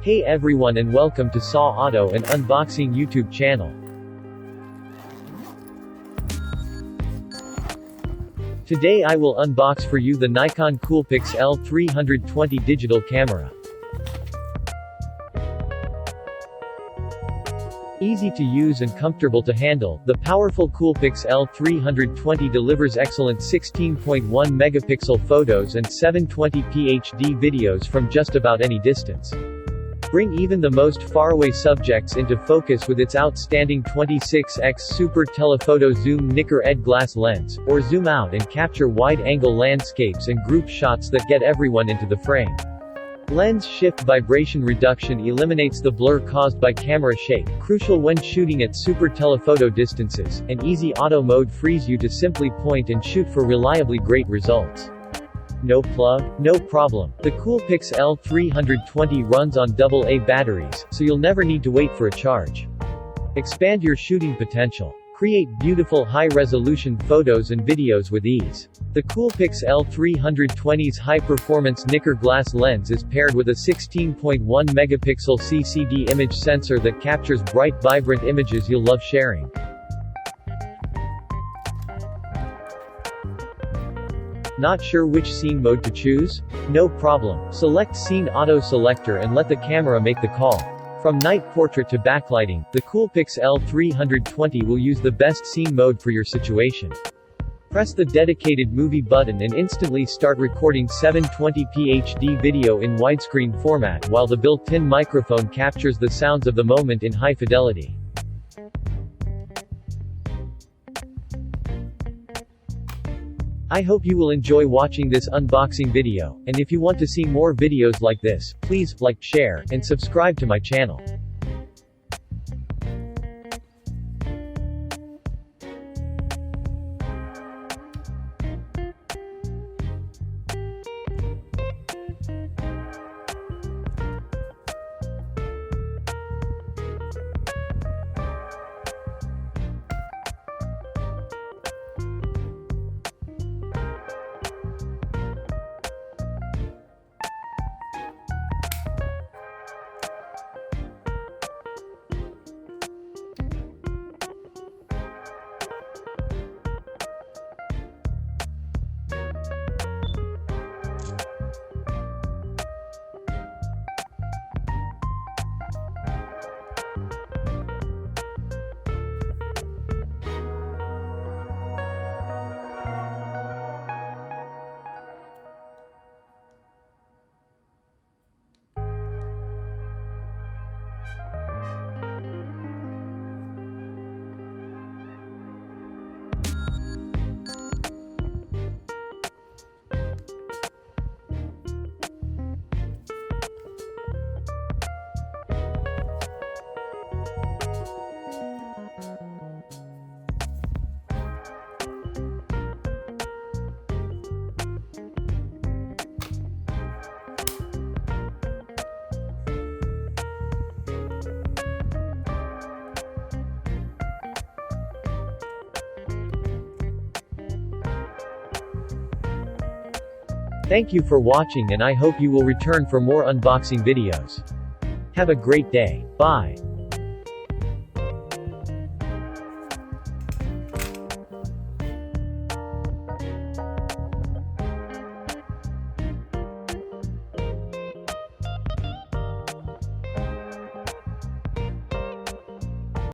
Hey everyone and welcome to Saw Auto and Unboxing YouTube channel. Today I will unbox for you the Nikon Coolpix L320 digital camera. Easy to use and comfortable to handle, the powerful Coolpix L320 delivers excellent 16.1 megapixel photos and 720p HD videos from just about any distance. Bring even the most faraway subjects into focus with its outstanding 26x super-telephoto zoom NIKKOR ED glass lens, or zoom out and capture wide-angle landscapes and group shots that get everyone into the frame. Lens shift vibration reduction eliminates the blur caused by camera shake, crucial when shooting at super-telephoto distances, and easy auto mode frees you to simply point and shoot for reliably great results. No plug? No problem. The Coolpix L320 runs on AA batteries, so you'll never need to wait for a charge. Expand your shooting potential. Create beautiful high-resolution photos and videos with ease. The Coolpix L320's high-performance NIKKOR glass lens is paired with a 16.1 megapixel CCD image sensor that captures bright, vibrant images you'll love sharing. Not sure which scene mode to choose? No problem. Select Scene Auto Selector and let the camera make the call. From night portrait to backlighting, the Coolpix L320 will use the best scene mode for your situation. Press the dedicated movie button and instantly start recording 720p HD video in widescreen format while the built-in microphone captures the sounds of the moment in high fidelity. I hope you will enjoy watching this unboxing video, and if you want to see more videos like this, please like, share, and subscribe to my channel. Thank you for watching and I hope you will return for more unboxing videos. Have a great day. Bye.